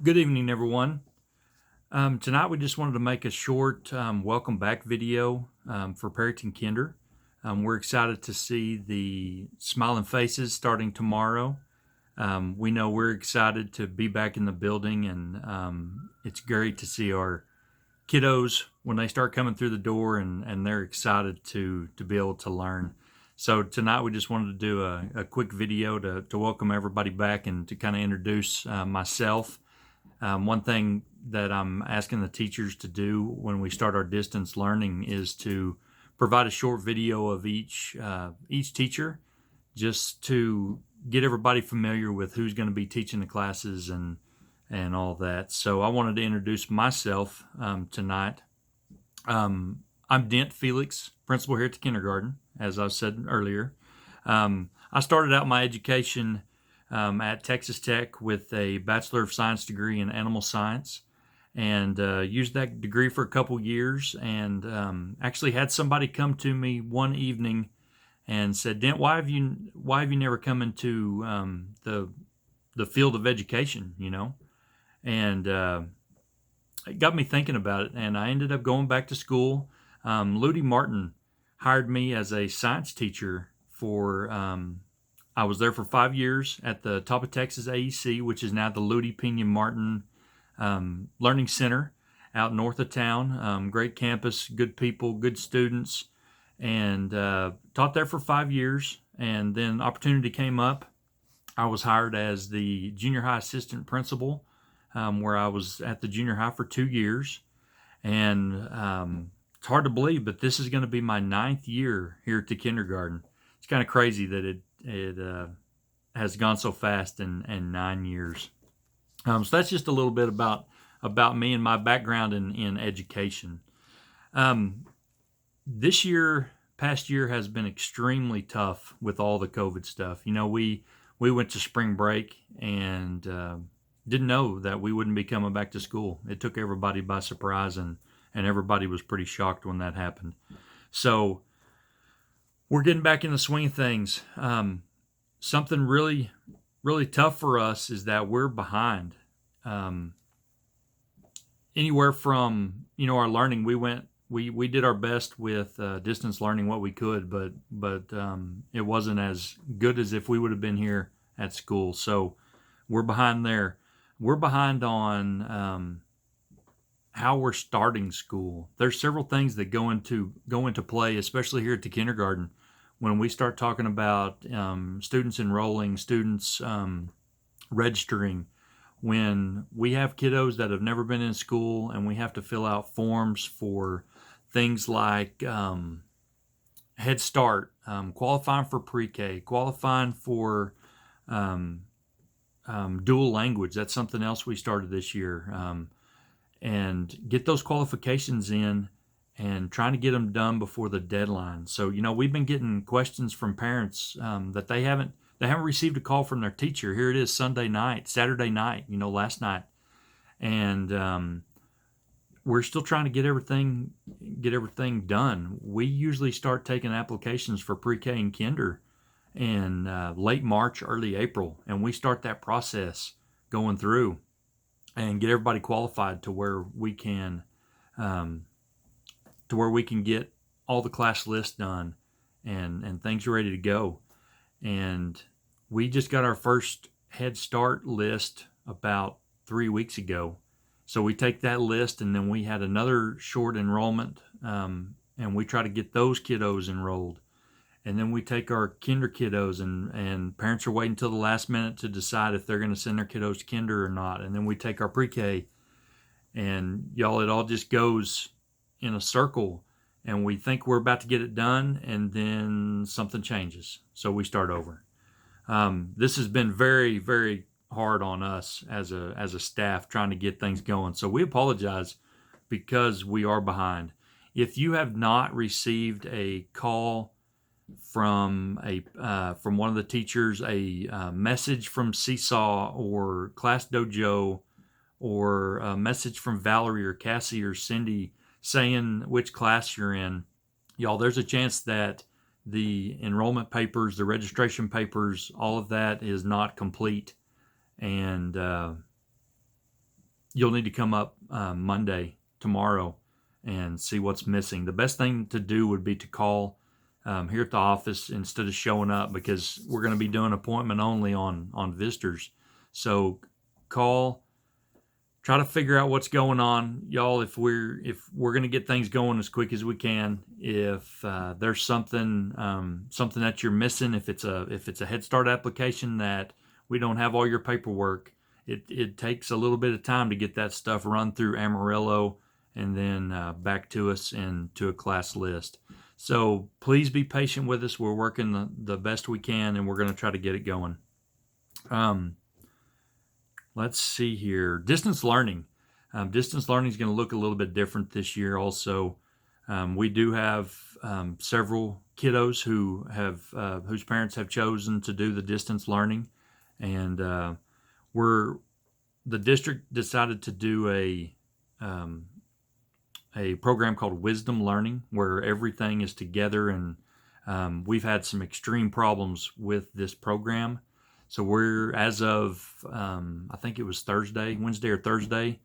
Good evening, everyone. Tonight, we just wanted to make a short welcome back video for Perryton Kinder. We're excited to see the smiling faces starting tomorrow. We know we're excited to be back in the building, and it's great to see our kiddos when they start coming through the door and they're excited to be able to learn. So tonight we just wanted to do a quick video to welcome everybody back and to kind of introduce myself. One thing that I'm asking the teachers to do when we start our distance learning is to provide a short video of each teacher, just to get everybody familiar with who's going to be teaching the classes and all that. So I wanted to introduce myself tonight. I'm Dent Felix, principal here at the kindergarten, as I said earlier. I started out my education at Texas Tech with a Bachelor of Science degree in animal science, and used that degree for a couple years, and actually had somebody come to me one evening and said, "Dent, why have you never come into the field of education?" And it got me thinking about it, and I ended up going back to school. Ludi Martin hired me as a science teacher for. I was there for 5 years at the Top of Texas AEC, which is now the Ludi Pena Martin Learning Center out north of town. Great campus, good people, good students, and taught there for 5 years. And then opportunity came up. I was hired as the junior high assistant principal, where I was at the junior high for 2 years. And it's hard to believe, but this is going to be my 9th year here at the kindergarten. It's kind of crazy that it has gone so fast in 9 years. So that's just a little bit about me and my background in education. This past year has been extremely tough with all the COVID stuff. We went to spring break and didn't know that we wouldn't be coming back to school. It took everybody by surprise, and everybody was pretty shocked when that happened. So we're getting back in the swing of things. Something really, really tough for us is that we're behind. Anywhere from our learning, we did our best with distance learning what we could, but it wasn't as good as if we would have been here at school. So we're behind there. We're behind on how we're starting school. There's several things that go into play, especially here at the kindergarten, when we start talking about students enrolling, students registering. When we have kiddos that have never been in school and we have to fill out forms for things like Head Start, qualifying for pre-K, qualifying for dual language. That's something else we started this year. And get those qualifications in and trying to get them done before the deadline. So, we've been getting questions from parents that they haven't received a call from their teacher. Here it is Saturday night, last night. And we're still trying to get everything done. We usually start taking applications for pre-K and kinder in late March, early April, and we start that process going through and get everybody qualified to where we can get all the class lists done and things are ready to go. And we just got our first Head Start list about 3 weeks ago. So we take that list, and then we had another short enrollment, and we try to get those kiddos enrolled. And then we take our kinder kiddos, and parents are waiting until the last minute to decide if they're going to send their kiddos to kinder or not. And then we take our pre-K, and y'all, it all just goes in a circle, and we think we're about to get it done, and then something changes. So we start over. This has been very, very hard on us as a staff trying to get things going. So we apologize because we are behind. If you have not received a call from one of the teachers, a message from Seesaw or Class Dojo, or a message from Valerie or Cassie or Cindy saying which class you're in, y'all, there's a chance that the enrollment papers, the registration papers, all of that is not complete. And you'll need to come up Monday, tomorrow, and see what's missing. The best thing to do would be to call here at the office instead of showing up, because we're going to be doing appointment only on visitors. So call, try to figure out what's going on, y'all. If we're going to get things going as quick as we can, if there's something that you're missing, if it's a Head Start application that we don't have all your paperwork, it takes a little bit of time to get that stuff run through Amarillo and then back to us and to a class list. So please be patient with us. We're working the best we can, and we're going to try to get it going. Let's see here. Distance learning. Distance learning is going to look a little bit different this year also. We do have several kiddos who have whose parents have chosen to do the distance learning, and the district decided to do a program called Wisdom Learning, where everything is together, and we've had some extreme problems with this program. So we're, as of I think it was Wednesday or Thursday,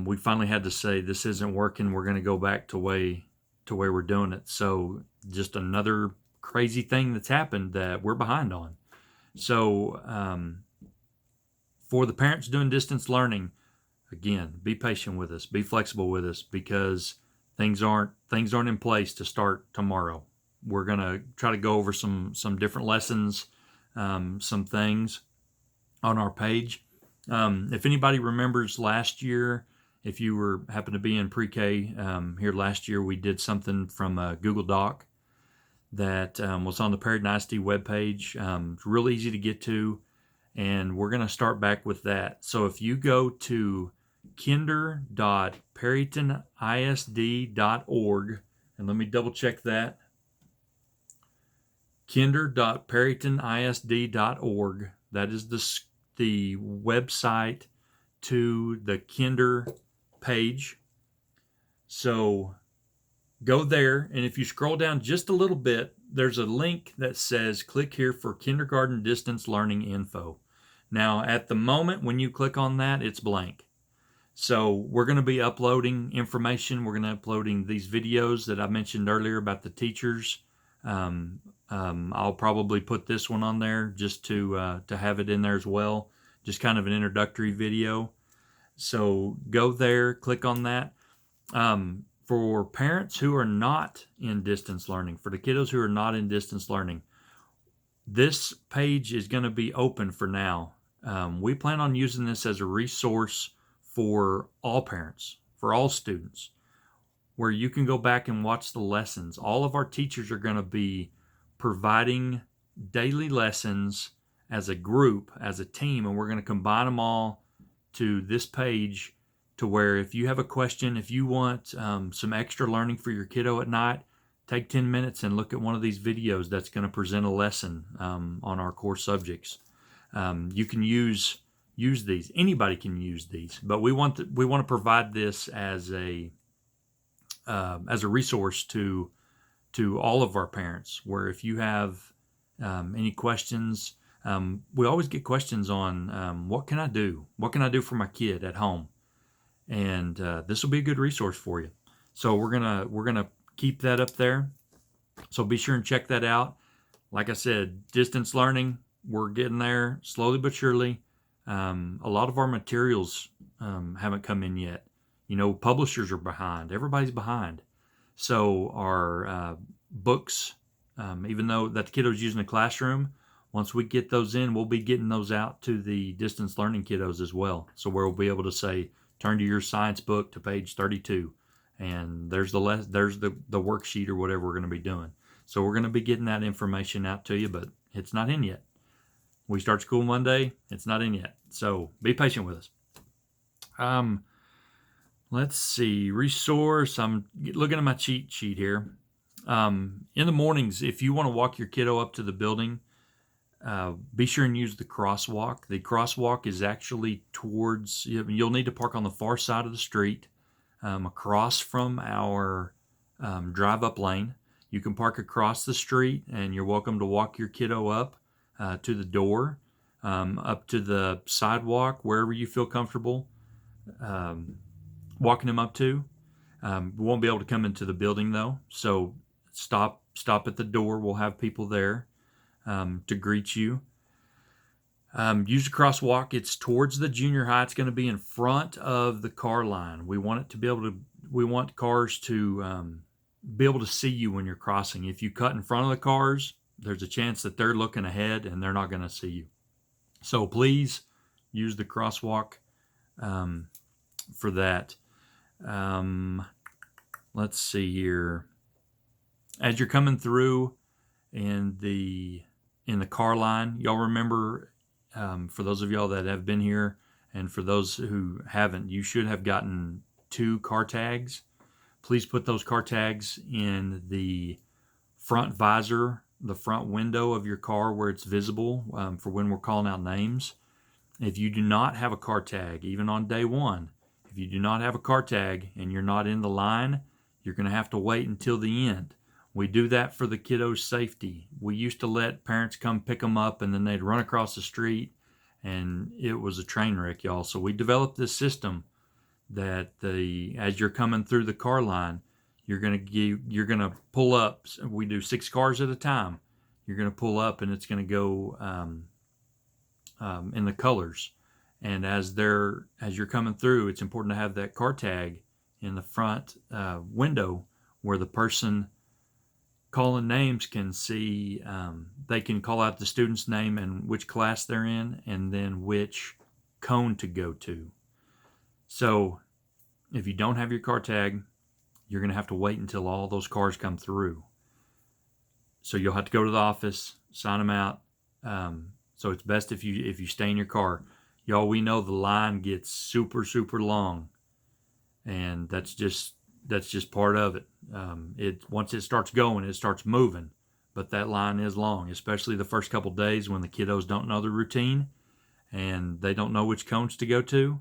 we finally had to say this isn't working. We're going to go back to way we're doing it. So just another crazy thing that's happened that we're behind on. So for the parents doing distance learning, again, be patient with us, be flexible with us, because things aren't in place to start tomorrow. We're going to try to go over some different lessons, some things on our page. If anybody remembers last year, if you happened to be in pre-K here last year, we did something from a Google Doc that was on the Perry Dynasty webpage. It's real easy to get to, and we're going to start back with that. So if you go to kinder.perrytonisd.org, and let me double check that, kinder.perrytonisd.org. That is the website to the Kinder page. So go there, and if you scroll down just a little bit, there's a link that says click here for kindergarten distance learning info. Now, at the moment, when you click on that, it's blank. So we're going to be uploading information. We're going to be uploading these videos that I mentioned earlier about the teachers. I'll probably put this one on there just to have it in there as well. Just kind of an introductory video. So go there, click on that. For parents who are not in distance learning, for the kiddos who are not in distance learning, this page is going to be open for now. We plan on using this as a resource for all parents, for all students, where you can go back and watch the lessons. All of our teachers are going to be providing daily lessons as a group, as a team, and we're going to combine them all to this page, to where if you have a question, if you want some extra learning for your kiddo at night, take 10 minutes and look at one of these videos that's going to present a lesson on our core subjects. You can use these. Anybody can use these, but we want to provide this as a resource to all of our parents, where if you have any questions, we always get questions on what can I do? What can I do for my kid at home? And this will be a good resource for you. So we're gonna keep that up there. So be sure and check that out. Like I said, distance learning, we're getting there slowly but surely. A lot of our materials haven't come in yet. You know, publishers are behind. Everybody's behind. So our books, even though that the kiddos use in the classroom, once we get those in, we'll be getting those out to the distance learning kiddos as well. So where we'll be able to say, turn to your science book to page 32, and there's the worksheet or whatever we're going to be doing. So we're going to be getting that information out to you, but it's not in yet. We start school Monday. It's not in yet. So be patient with us. Let's see. Resource. I'm looking at my cheat sheet here. In the mornings, if you want to walk your kiddo up to the building, be sure and use the crosswalk. The crosswalk is actually towards, you'll need to park on the far side of the street, across from our drive-up lane. You can park across the street, and you're welcome to walk your kiddo up to the door, up to the sidewalk, wherever you feel comfortable. walking them up to. We won't be able to come into the building though, so stop at the door. We'll have people there to greet you. Use the crosswalk. It's towards the junior high. It's going to be in front of the car line. We want it to be able to. We want cars to be able to see you when you're crossing. If you cut in front of the cars, there's a chance that they're looking ahead and they're not going to see you. So please use the crosswalk for that. Let's see here. As you're coming through in the car line, y'all remember, for those of y'all that have been here and for those who haven't, you should have gotten 2 car tags. Please put those car tags in the front visor, the front window of your car where it's visible for when we're calling out names. If you do not have a car tag, even on day 1, if you do not have a car tag and you're not in the line, you're going to have to wait until the end. We do that for the kiddos' safety. We used to let parents come pick them up and then they'd run across the street, and it was a train wreck, y'all. So we developed this system that as you're coming through the car line, you're gonna pull up. We do 6 cars at a time. You're gonna pull up, and it's gonna go in the colors. And as you're coming through, it's important to have that car tag in the front window where the person calling names can see. They can call out the student's name and which class they're in, and then which cone to go to. So if you don't have your car tag, you're going to have to wait until all those cars come through. So you'll have to go to the office, sign them out. So it's best if you stay in your car. Y'all, we know the line gets super, super long, and that's just part of it. Once it starts going, it starts moving, but that line is long, especially the first couple days when the kiddos don't know the routine and they don't know which cones to go to.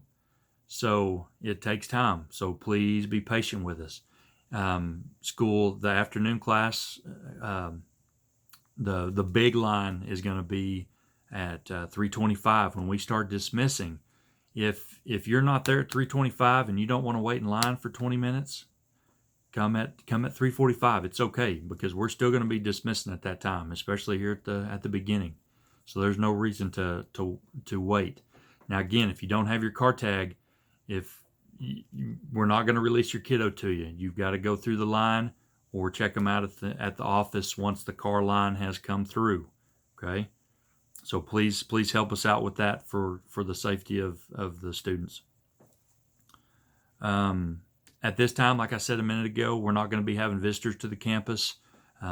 So it takes time. So please be patient with us. School, the afternoon class, the big line is going to be at 3:25 when we start dismissing. If you're not there at 3:25 and you don't want to wait in line for 20 minutes, come at 3:45. It's okay, because we're still going to be dismissing at that time, especially here at the beginning. So there's no reason to wait. Now again, if you don't have your car tag, we're not going to release your kiddo to you. You've got to go through the line or check them out at the office once the car line has come through. Okay, so please help us out with that for the safety of the students. At this time, like I said a minute ago, we're not going to be having visitors to the campus.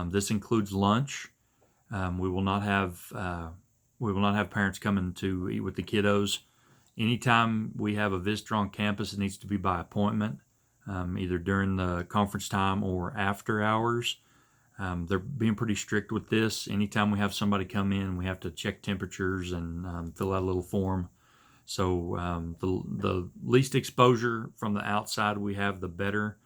This includes lunch. We will not have parents coming to eat with the kiddos. Anytime we have a visitor on campus, it needs to be by appointment, either during the conference time or after hours. They're being pretty strict with this. Anytime we have somebody come in, we have to check temperatures and fill out a little form. So the least exposure from the outside we have, the better.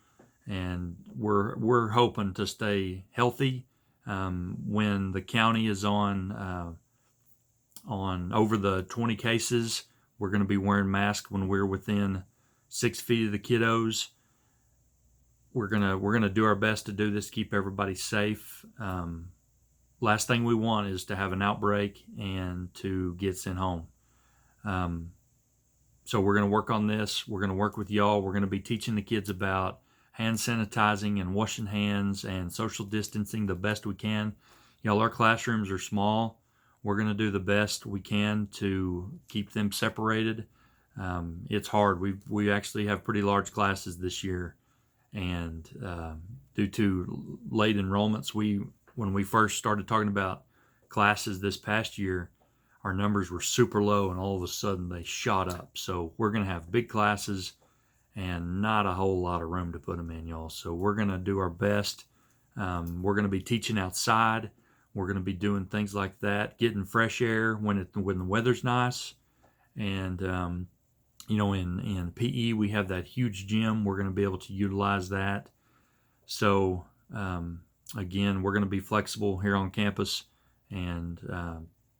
And we're hoping to stay healthy. When the county is on over the 20 cases, we're going to be wearing masks when we're within 6 feet of the kiddos. We're gonna do our best to do this, keep everybody safe. Last thing we want is to have an outbreak and to get sent home. So we're going to work on this. We're going to work with y'all. We're going to be teaching the kids about hand sanitizing and washing hands and social distancing the best we can. Y'all, our classrooms are small. We're going to do the best we can to keep them separated. It's hard. We actually have pretty large classes this year, and due to late enrollments, when we first started talking about classes this past year, our numbers were super low, and all of a sudden they shot up. So we're going to have big classes and not a whole lot of room to put them in, y'all. So we're going to do our best. We're going to be teaching outside. We're going to be doing things like that, getting fresh air when the weather's nice. And, in PE, we have that huge gym. We're going to be able to utilize that. So, again, we're going to be flexible here on campus and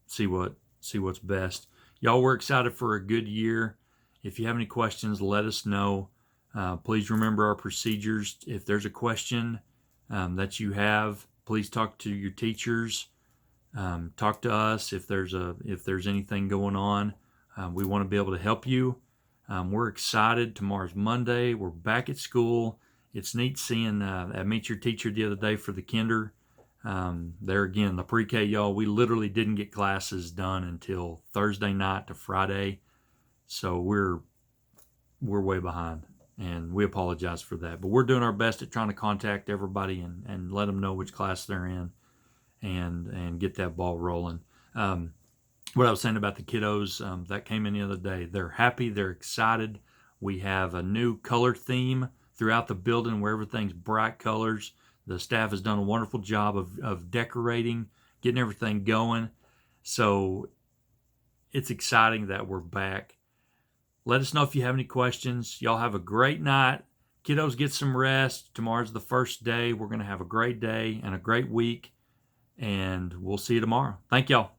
see what's best. Y'all, we're excited for a good year If you have any questions, let us know. Please remember our procedures. If there's a question that you have, please talk to your teachers. Talk to us if there's anything going on. We want to be able to help you. We're excited. Tomorrow's Monday. We're back at school. It's neat seeing at Meet Your Teacher the other day for the kinder. There again, the pre-K, y'all, we literally didn't get classes done until Thursday night to Friday. So we're way behind, and we apologize for that. But we're doing our best at trying to contact everybody and let them know which class they're in and get that ball rolling. What I was saying about the kiddos that came in the other day, they're happy, they're excited. We have a new color theme throughout the building where everything's bright colors. The staff has done a wonderful job of decorating, getting everything going. So it's exciting that we're back. Let us know if you have any questions. Y'all have a great night. Kiddos, get some rest. Tomorrow's the first day. We're going to have a great day and a great week. And we'll see you tomorrow. Thank y'all.